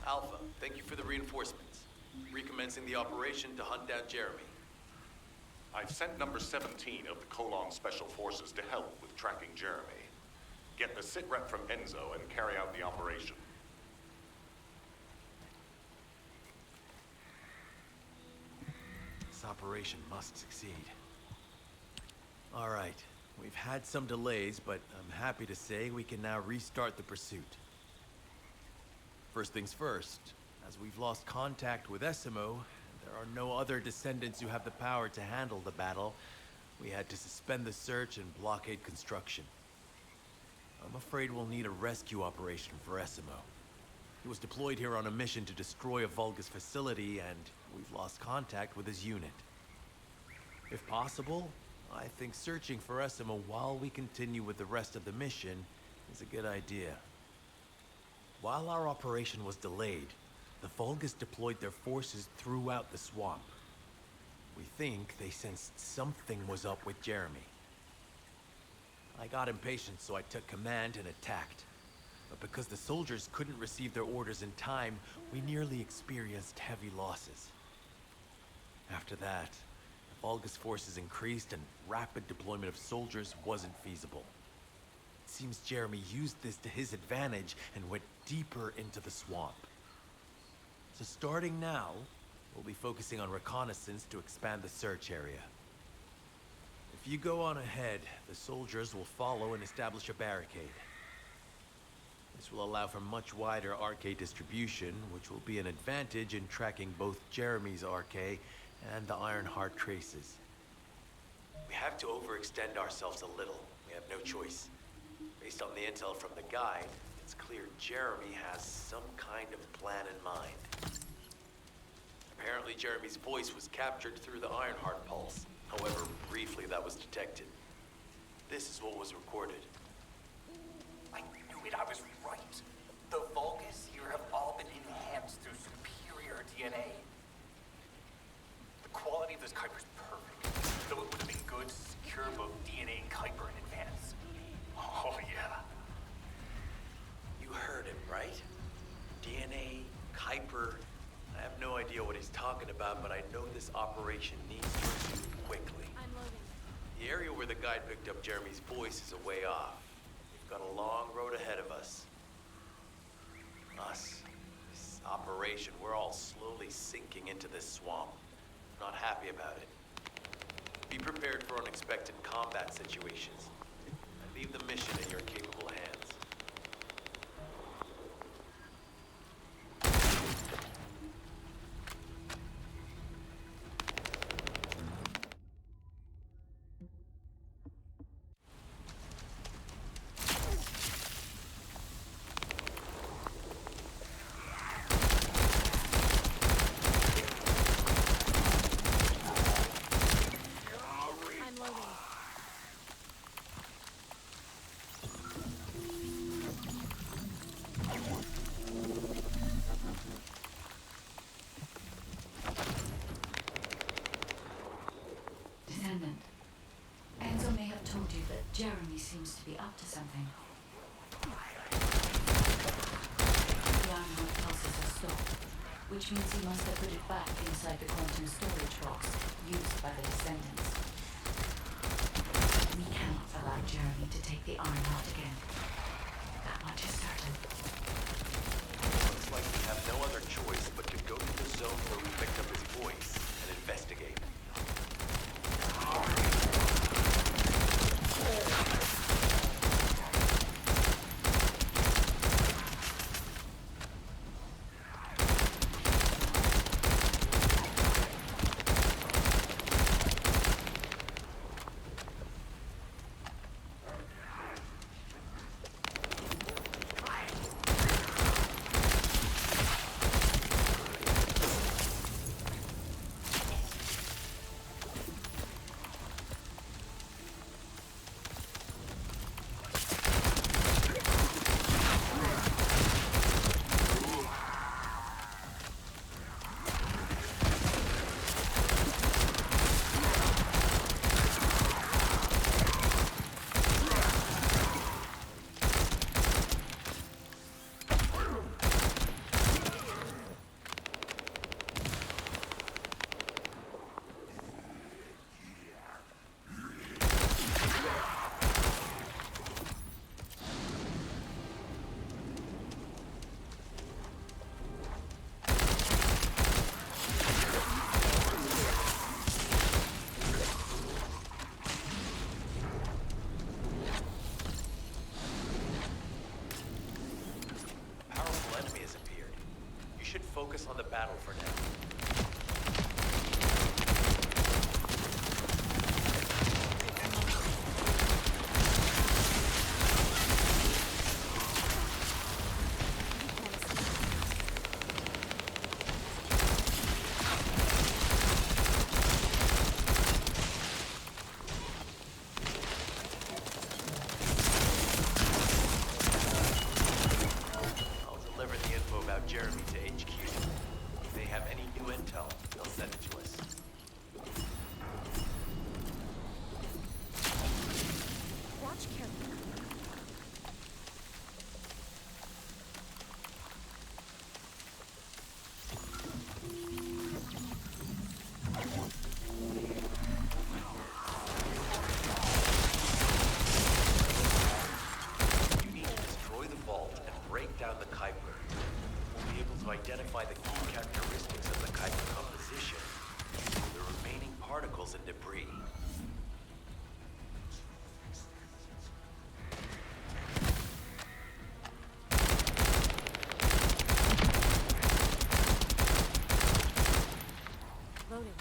Alpha, thank you for the reinforcements. Recommencing the operation to hunt down Jeremy. I've sent number 17 of the Colon Special Forces to help with tracking Jeremy. Get the sitrep from Enzo and carry out the operation. This operation must succeed. All right, we've had some delays, but I'm happy to say we can now restart the pursuit. First things first, as we've lost contact with Essimo, there are no other Descendants who have the power to handle the battle. We had to suspend the search and blockade construction. I'm afraid we'll need a rescue operation for Essimo. He was deployed here on a mission to destroy a Vulgus facility, and we've lost contact with his unit. If possible, I think searching for Essimo while we continue with the rest of the mission is a good idea. While our operation was delayed, the Vulgus deployed their forces throughout the swamp. We think they sensed something was up with Jeremy. I got impatient, so I took command and attacked. But because the soldiers couldn't receive their orders in time, we nearly experienced heavy losses. After that, the Vulgus forces increased and rapid deployment of soldiers wasn't feasible. It seems Jeremy used this to his advantage and went deeper into the swamp. So starting now, we'll be focusing on reconnaissance to expand the search area. If you go on ahead, the soldiers will follow and establish a barricade. This will allow for much wider RK distribution, which will be an advantage in tracking both Jeremy's RK and the Ironheart traces. We have to overextend ourselves a little. We have no choice. Based on the intel from the guide, it's clear Jeremy has some kind of plan in mind. Apparently Jeremy's voice was captured through the Ironheart pulse. However, briefly that was detected. This is what was recorded. I knew it, I was right. The Vulgus here have all been enhanced through superior DNA. The quality of this Kuiper's perfect, though it would have been good to secure both DNA and Kuiper in advance. Oh yeah. You heard him, right? DNA, Kuiper. I have no idea what he's talking about, but I know this operation needs to proceed quickly. I'm loading. The area where the guide picked up Jeremy's voice is a way off. We've got a long road ahead of us. This operation, we're all slowly sinking into this swamp. Not happy about it. Be prepared for unexpected combat situations. I leave the mission in your capable hands. I'm loading. Descendant, Enzo may have told you that Jeremy seems to be up to something. The Ironheart pulses are stopped, which means he must have put it back inside the quantum storage box used by the Descendants. We cannot allow Jeremy to take the Ironheart again. That much is certain. Looks like we have no other choice but to go to the zone where we picked up his voice and investigate. focus on the battle for now. I'll deliver the info about Jeremy to HQ. If they have any new intel, they'll send it to us. Watch carefully. You need to destroy the vault and break down the Kuiper. We'll be able to identify the key characteristics of the Kuiper composition, the remaining particles and debris. Loading.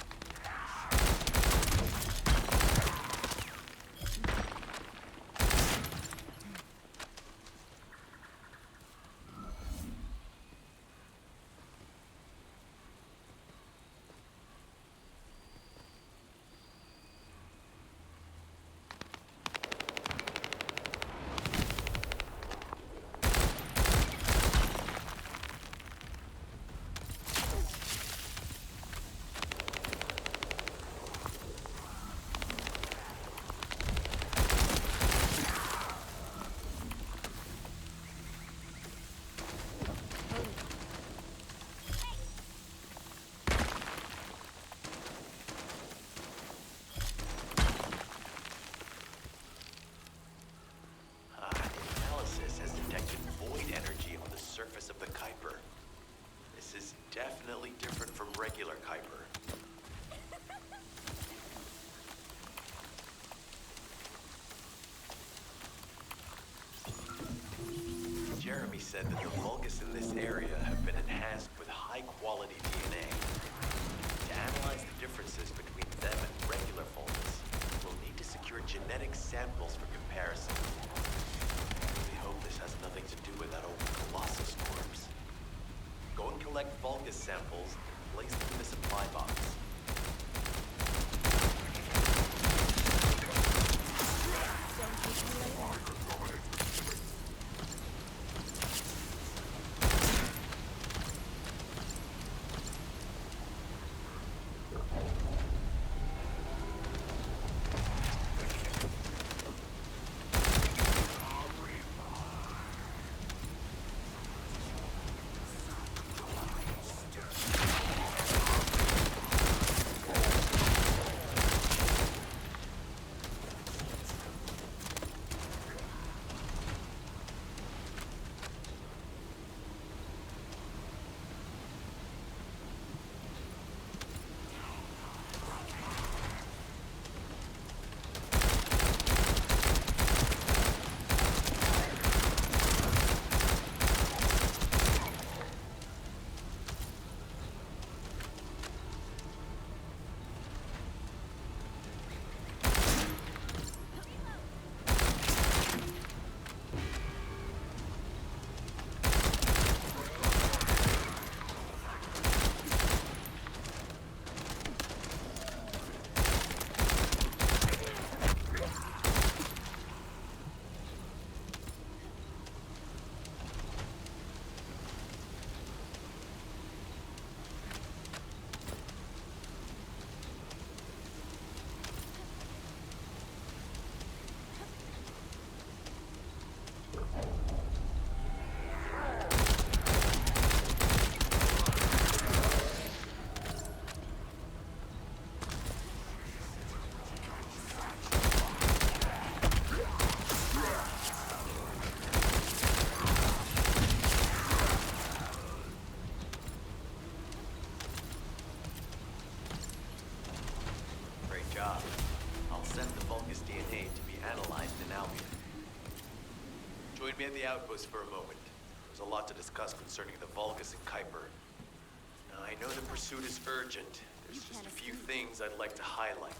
Analysis has detected void energy on the surface of the Kuiper. This is definitely different from regular Kuiper. Jeremy said that the Vulgus in this area have been enhanced with high-quality DNA. To analyze the differences between them and regular Vulgus, we'll need to secure genetic samples for comparison. We hope this has nothing to do with that old Colossus corpse. Go and collect Vulgus samples and place them in the supply box. Don't keep me later. Join me at the outpost for a moment. There's a lot to discuss concerning the Vulgus and Kuiper. Now, I know the pursuit is urgent. There's just a few things I'd like to highlight.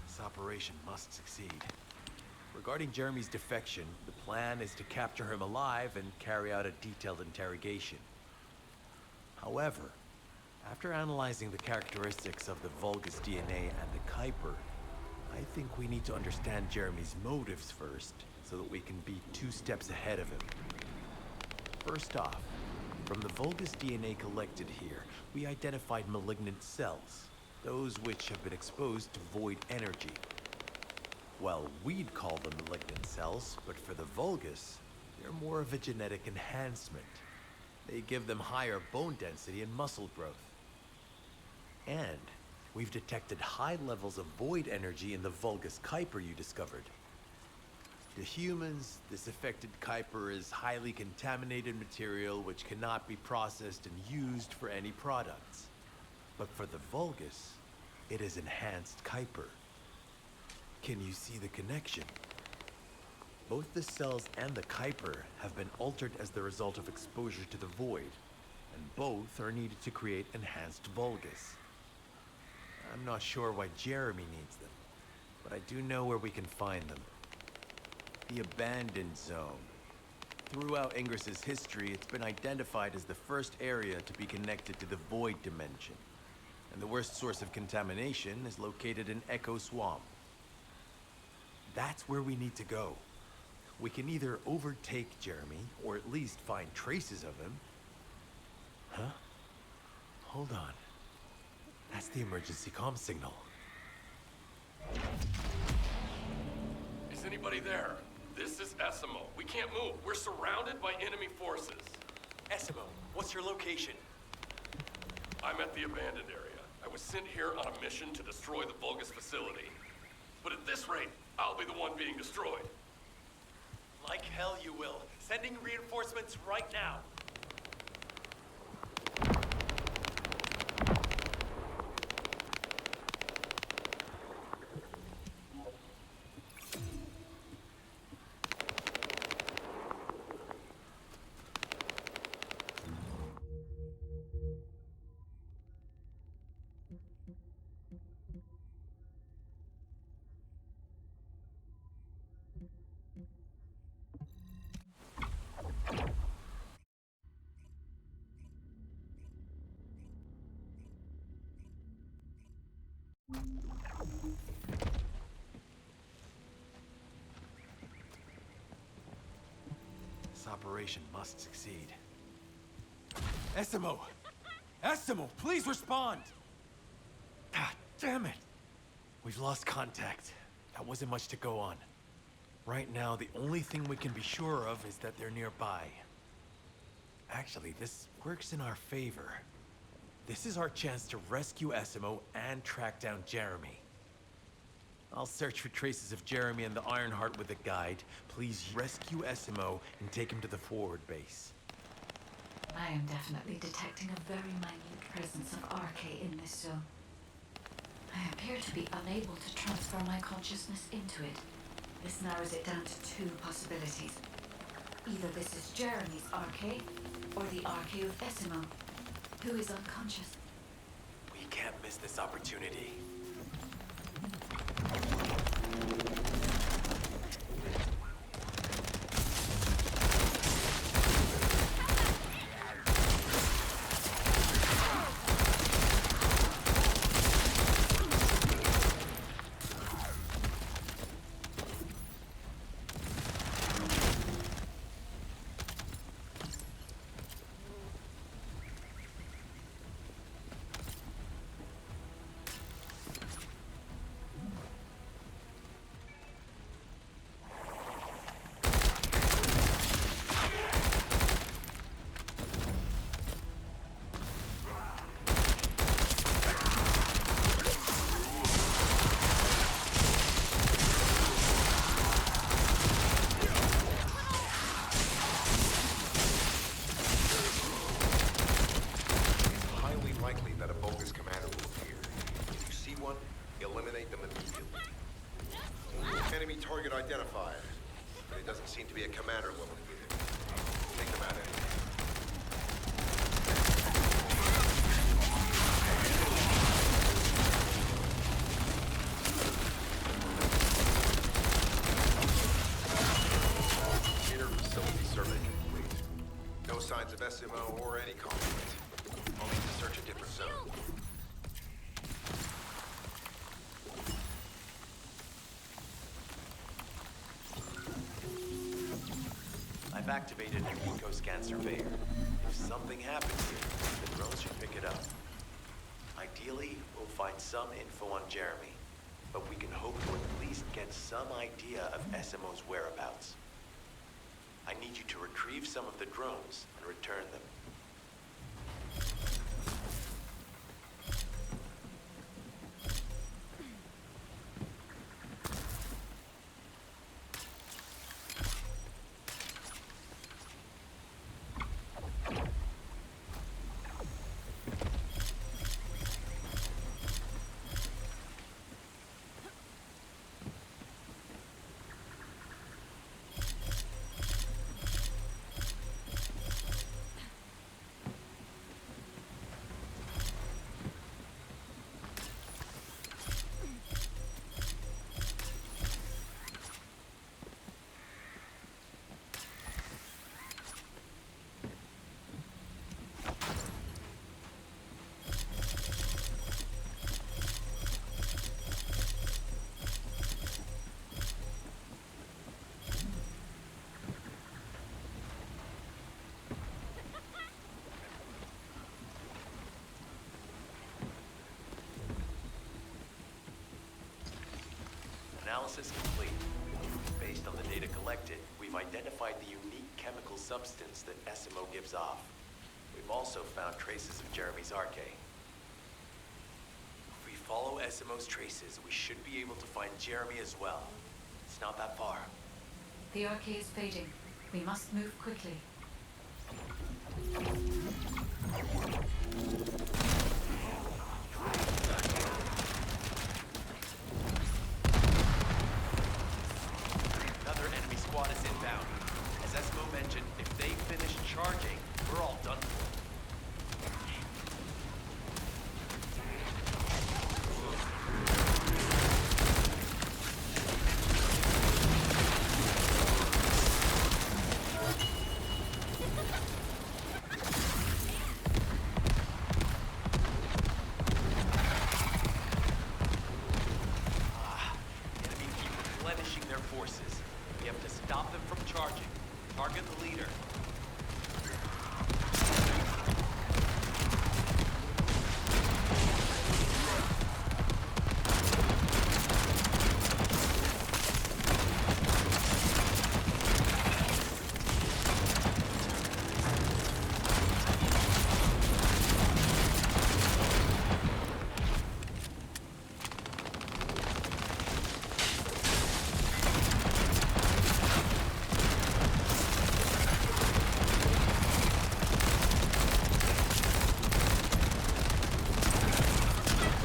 This operation must succeed. Regarding Jeremy's defection, the plan is to capture him alive and carry out a detailed interrogation. However, after analyzing the characteristics of the Vulgus DNA and the Kuiper, I think we need to understand Jeremy's motives first, so that we can be 2 steps ahead of him. First off, from the Vulgus DNA collected here, we identified malignant cells, those which have been exposed to void energy. Well, we'd call them malignant cells, but for the Vulgus, they're more of a genetic enhancement. They give them higher bone density and muscle growth. And we've detected high levels of void energy in the Vulgus Kuiper you discovered. To humans, this affected Kuiper is highly contaminated material which cannot be processed and used for any products. But for the Vulgus, it is enhanced Kuiper. Can you see the connection? Both the cells and the Kuiper have been altered as the result of exposure to the void, and both are needed to create enhanced Vulgus. I'm not sure why Jeremy needs them, but I do know where we can find them. The Abandoned Zone. Throughout Ingris's history, it's been identified as the first area to be connected to the Void Dimension. And the worst source of contamination is located in Echo Swamp. That's where we need to go. We can either overtake Jeremy, or at least find traces of him. Huh? Hold on. That's the emergency comm signal. Is anybody there? This is Essimo. We can't move. We're surrounded by enemy forces. Essimo, what's your location? I'm at the abandoned area. I was sent here on a mission to destroy the Vulgus facility. But at this rate, I'll be the one being destroyed. Like hell you will. Sending reinforcements right now. This operation must succeed. Essimo! Essimo, please respond! God damn it! We've lost contact. That wasn't much to go on. Right now, the only thing we can be sure of is that they're nearby. Actually, this works in our favor. This is our chance to rescue Essimo and track down Jeremy. I'll search for traces of Jeremy and the Ironheart with a guide. Please rescue Essimo and take him to the forward base. I am definitely detecting a very minute presence of RK in this zone. I appear to be unable to transfer my consciousness into it. This narrows it down to 2 possibilities. Either this is Jeremy's RK, or the RK of Essimo, who is unconscious. We can't miss this opportunity. Enemy target identified. But it doesn't seem to be a commander level unit. Take them out anyway. Inner facility survey complete. No signs of SMO or any conflict. I'll need to search a different zone. I've activated an eco-scan surveyor. If something happens here, the drones should pick it up. Ideally, we'll find some info on Jeremy, but we can hope to at least get some idea of SMO's whereabouts. I need you to retrieve some of the drones and return them. Analysis complete. Based on the data collected, we've identified the unique chemical substance that SMO gives off. We've also found traces of Jeremy's arcade. If we follow SMO's traces, we should be able to find Jeremy as well. It's not that far. The arcade is fading. We must move quickly. Another enemy squad is inbound. As Esmo mentioned, if they finish charging, we're all done for. Enemy keep replenishing their forces. We have to stop them from charging. Target the leader.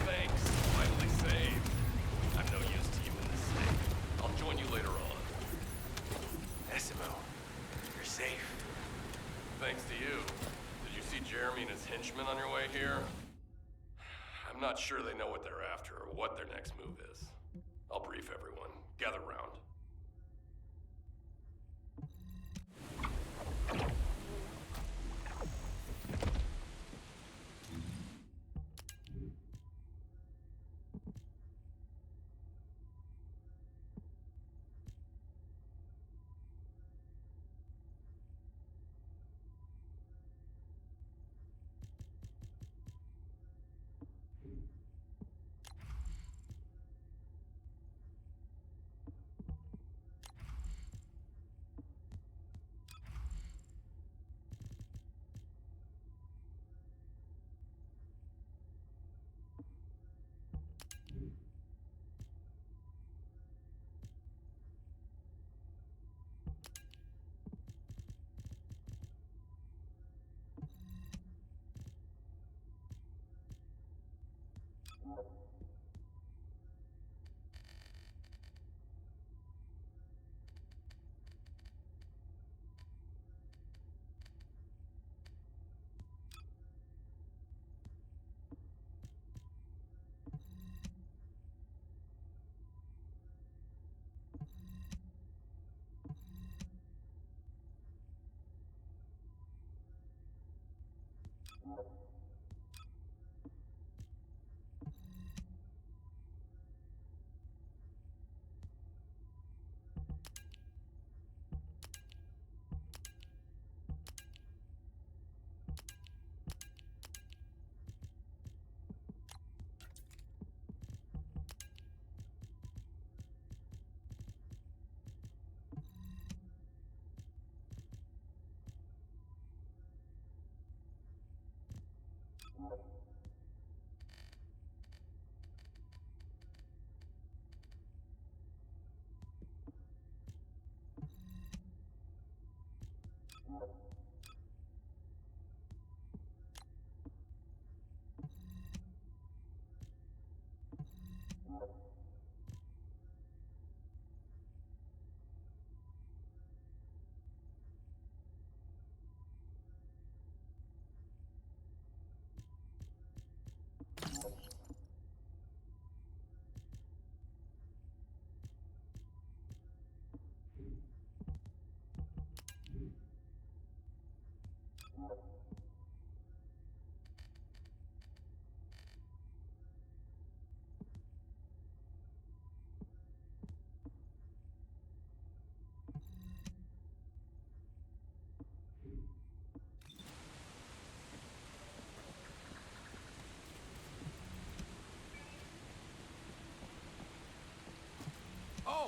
Thanks. Finally saved. I'm no use to you in this state. I'll join you later on. Esmo, you're safe. Thanks to you. Did you see Jeremy and his henchmen on your way here? I'm not sure they know what they're after or what their next move is. I'll brief everyone. Gather round.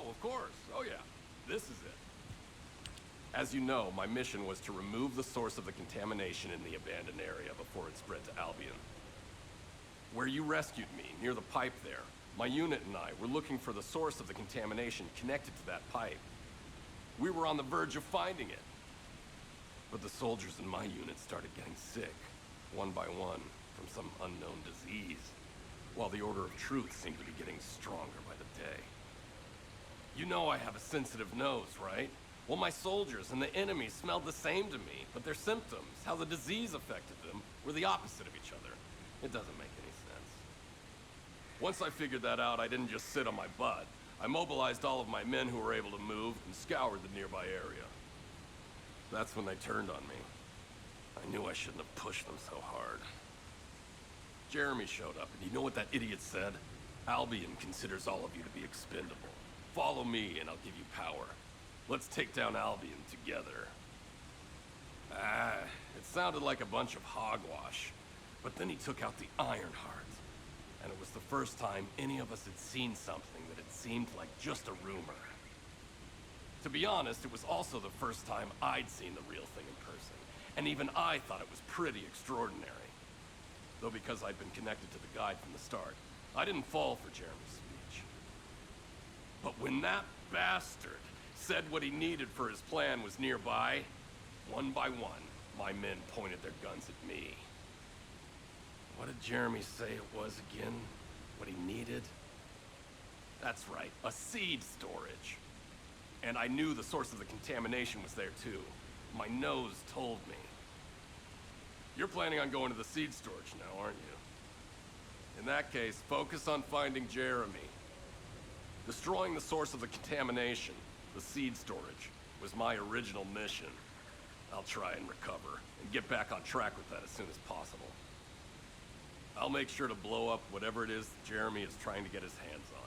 Oh, of course. Oh, yeah. This is it. As you know, my mission was to remove the source of the contamination in the abandoned area before it spread to Albion. Where you rescued me, near the pipe there, my unit and I were looking for the source of the contamination connected to that pipe. We were on the verge of finding it. But the soldiers in my unit started getting sick, one by one, from some unknown disease, while the Order of Truth seemed to be getting stronger by the day. You know I have a sensitive nose, right? Well, my soldiers and the enemy smelled the same to me, but their symptoms, how the disease affected them, were the opposite of each other. It doesn't make any sense. Once I figured that out, I didn't just sit on my butt. I mobilized all of my men who were able to move and scoured the nearby area. That's when they turned on me. I knew I shouldn't have pushed them so hard. Jeremy showed up, and you know what that idiot said? Albion considers all of you to be expendable. Follow me, and I'll give you power. Let's take down Albion together. It sounded like a bunch of hogwash. But then he took out the Ironheart. And it was the first time any of us had seen something that had seemed like just a rumor. To be honest, it was also the first time I'd seen the real thing in person. And even I thought it was pretty extraordinary. Though because I'd been connected to the guide from the start, I didn't fall for Jeremy's speech. But when that bastard said what he needed for his plan was nearby, one by one, my men pointed their guns at me. What did Jeremy say it was again? What he needed? That's right, a seed storage. And I knew the source of the contamination was there too. My nose told me. You're planning on going to the seed storage now, aren't you? In that case, focus on finding Jeremy. Destroying the source of the contamination, the seed storage, was my original mission. I'll try and recover, and get back on track with that as soon as possible. I'll make sure to blow up whatever it is Jeremy is trying to get his hands on.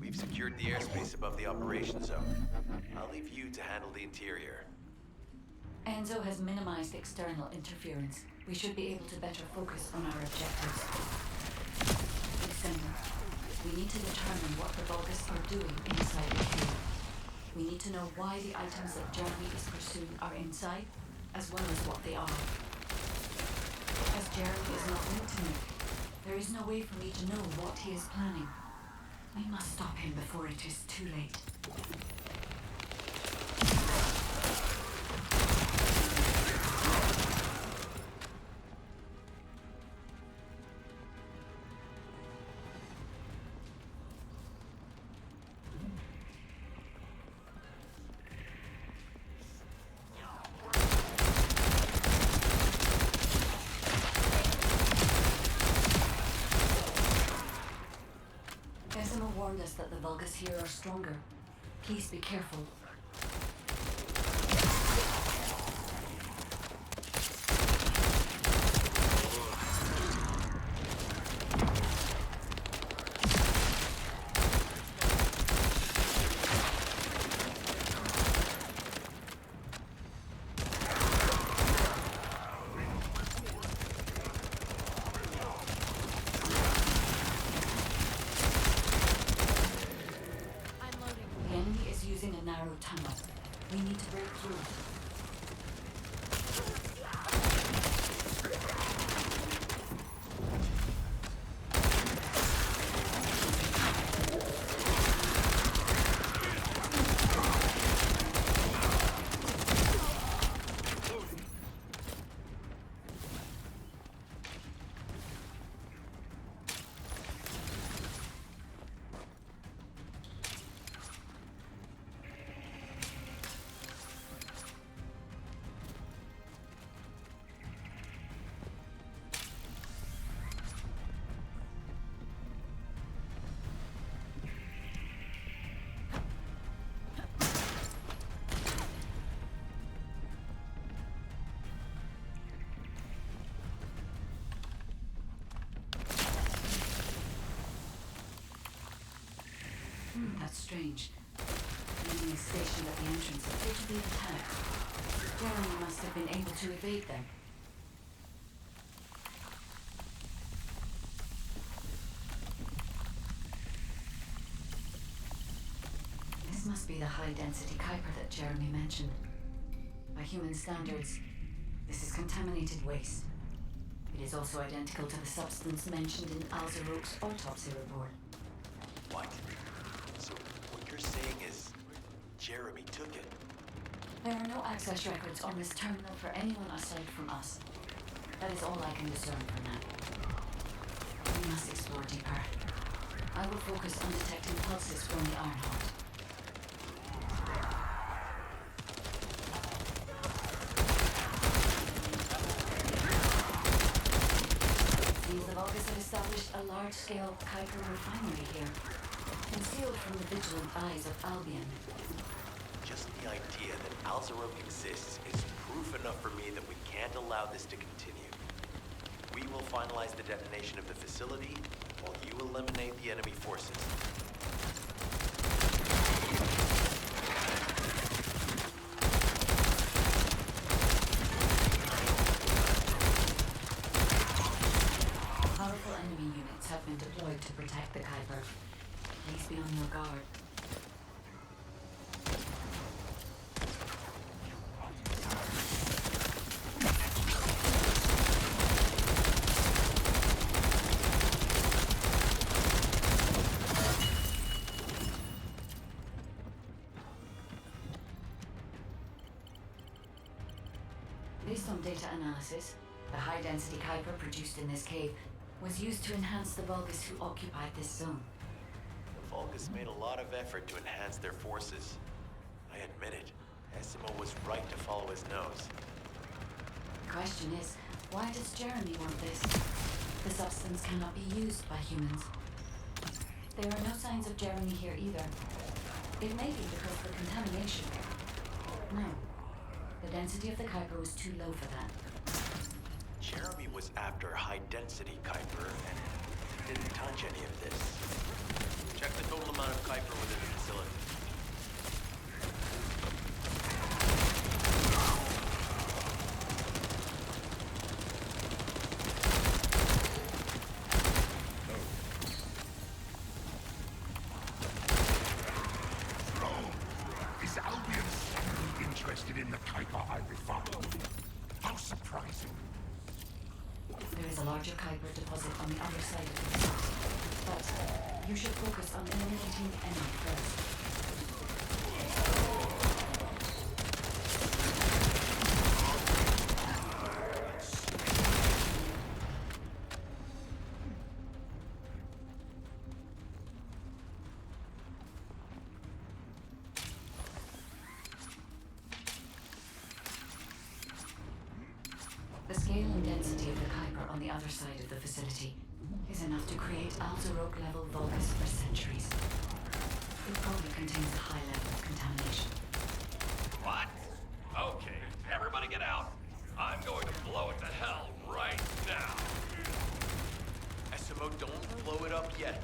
We've secured the airspace above the operation zone. I'll leave you to handle the interior. Enzo has minimized external interference. We should be able to better focus on our objectives. Descendants, we need to determine what the Vulgus are doing inside the cave. We need to know why the items that Jeremy is pursuing are inside, as well as what they are. As Jeremy is not linked to me, there is no way for me to know what he is planning. We must stop him before it is too late. warned us that the Vulgus here are stronger. Please be careful. I'm loading. The enemy is using a narrow tunnel. We need to break through. That's strange. The enemy is stationed at the entrance appear to be attacked. Jeremy must have been able to evade them. This must be the high-density Kuiper that Jeremy mentioned. By human standards, this is contaminated waste. It is also identical to the substance mentioned in Alzerok's autopsy report. What? So what you're saying is Jeremy took it? There are no access records on this terminal for anyone aside from us. That is all I can discern for now. We must explore deeper. I will focus on detecting pulses from the Ironheart. These Vulgus have established a large-scale Kuiper refinery here, concealed from the vigilant eyes of Albion. Just the idea that Alzerok exists is proof enough for me that we can't allow this to continue. We will finalize the detonation of the facility while you eliminate the enemy forces. Powerful enemy units have been deployed to protect the Kuiper. Please be on your guard. Based on data analysis, the high-density Kuiper produced in this cave was used to enhance the Vulgus who occupied this zone. The Vulgus made a lot of effort to enhance their forces. I admit it. Essimo was right to follow his nose. The question is, why does Jeremy want this? The substance cannot be used by humans. There are no signs of Jeremy here either. It may be because of the contamination. No. The density of the Kuiper was too low for that. Jeremy was after high-density Kuiper and didn't touch any of this. Check the total amount of Kuiper within the facility. Is Albion suddenly interested in the Kuiper I refined? How surprising. There is a larger Kuiper deposit on the other side of the facility, but you should focus on eliminating the enemy first. The scale and density of the Kuiper on the other side of the facility is an enough to create Alzarok-level Vulgus for centuries. It probably contains a high level of contamination. What? Okay, everybody get out. I'm going to blow it to hell right now. SMO, don't blow it up yet.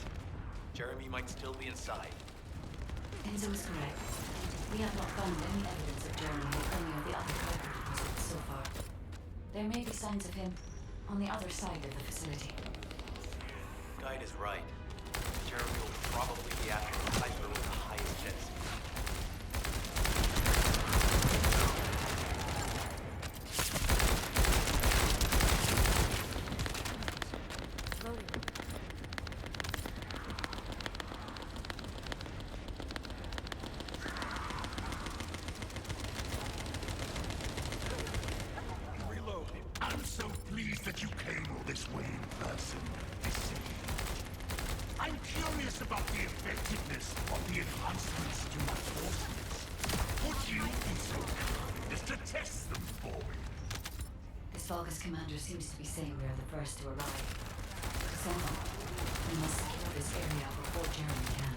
Jeremy might still be inside. Enzo is correct. We have not found any evidence of Jeremy at any of the other Kuiper deposits so far. There may be signs of him on the other side of the facility. Guide is right. Jeremy will probably be after the Kuiper with the highest density. Loading. I'm so pleased that you came all this way in person, Descendant. I'm curious about the effectiveness of the enhancements to my forces. Would you be so kind as to test them for me? This Vulgus commander seems to be saying we are the first to arrive. To send them, we must secure this area before Jeremy can.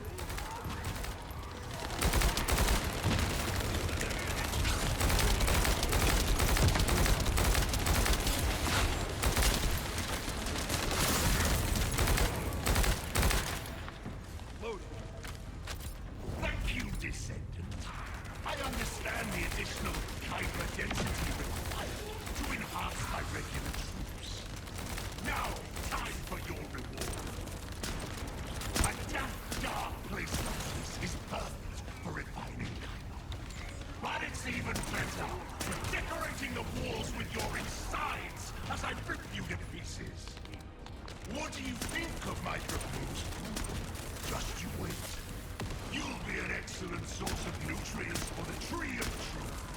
Thank you, Descendant. I understand the additional kyber density required to enhance my regular troops. Now, time for your reward. A damp, dark place like this is perfect for refining kyber. But it's even better for decorating the walls with your insides as I rip you to pieces. What do you think of my proposal? Just you wait. You'll be an excellent source of nutrients for the Tree of Truth.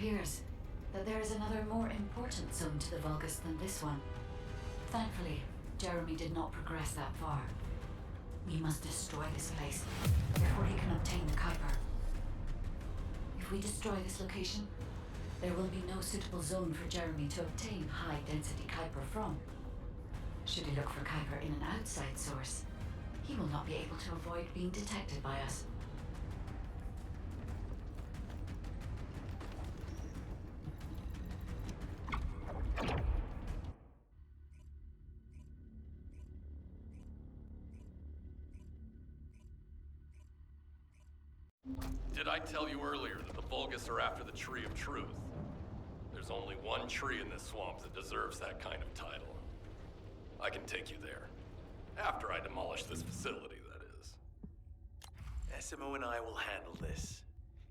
appears that there is another more important zone to the Vulgus than this one. Thankfully, Jeremy did not progress that far. We must destroy this place before he can obtain the Kuiper. If we destroy this location, there will be no suitable zone for Jeremy to obtain high-density Kuiper from. Should he look for Kuiper in an outside source, he will not be able to avoid being detected by us. Did I tell you earlier that the Vulgus are after the Tree of Truth? There's only one tree in this swamp that deserves that kind of title. I can take you there. After I demolish this facility, that is. SMO and I will handle this.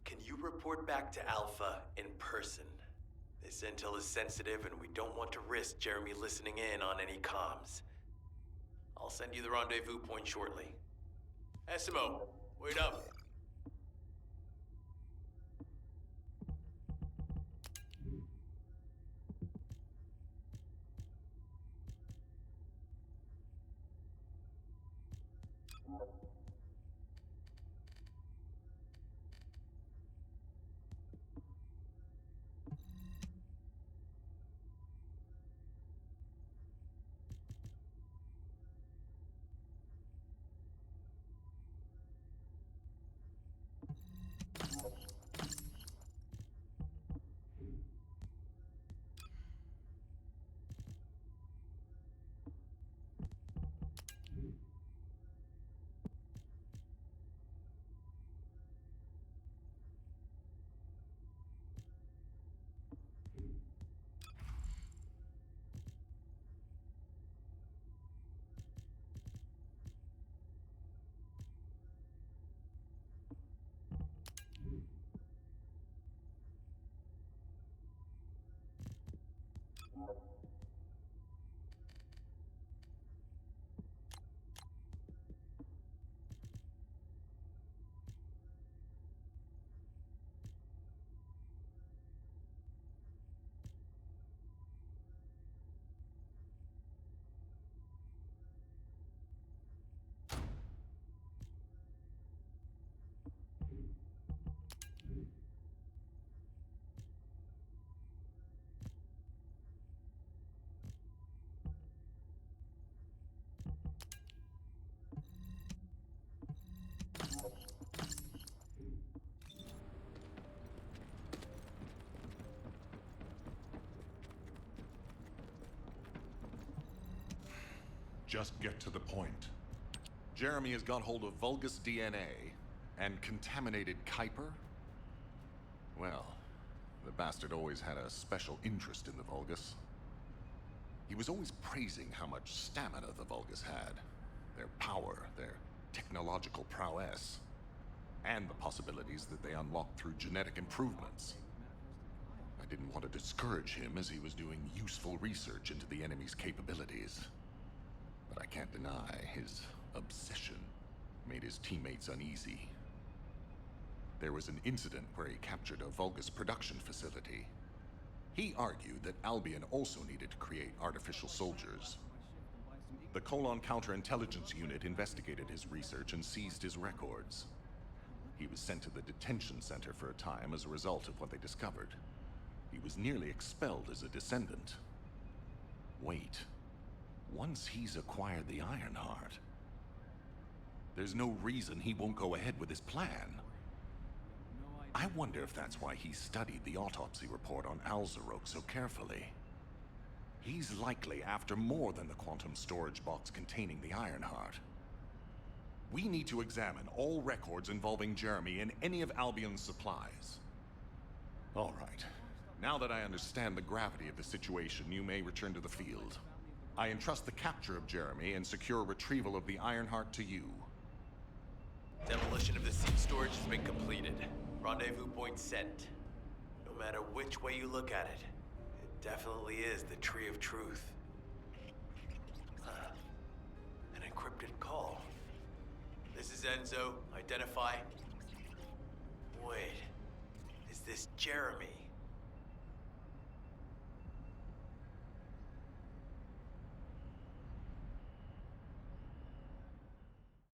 Can you report back to Alpha in person? This intel is sensitive and we don't want to risk Jeremy listening in on any comms. I'll send you the rendezvous point shortly. SMO, wait up. Just get to the point. Jeremy has got hold of Vulgus DNA and contaminated Kuiper? Well, the bastard always had a special interest in the Vulgus. He was always praising how much stamina the Vulgus had, their power, their technological prowess, and the possibilities that they unlocked through genetic improvements. I didn't want to discourage him as he was doing useful research into the enemy's capabilities. But I can't deny his obsession made his teammates uneasy. There was an incident where he captured a Vulgus production facility. He argued that Albion also needed to create artificial soldiers. The Colon Counterintelligence Unit investigated his research and seized his records. He was sent to the detention center for a time as a result of what they discovered. He was nearly expelled as a Descendant. Wait. Once he's acquired the Ironheart, there's no reason he won't go ahead with his plan. I wonder if that's why he studied the autopsy report on Alzarok so carefully. He's likely after more than the quantum storage box containing the Ironheart. We need to examine all records involving Jeremy and any of Albion's supplies. All right. Now that I understand the gravity of the situation, you may return to the field. I entrust the capture of Jeremy and secure retrieval of the Ironheart to you. Demolition of the seed storage has been completed. Rendezvous point sent. No matter which way you look at it, it definitely is the Tree of Truth. An encrypted call. This is Enzo. Identify. Wait. Is this Jeremy?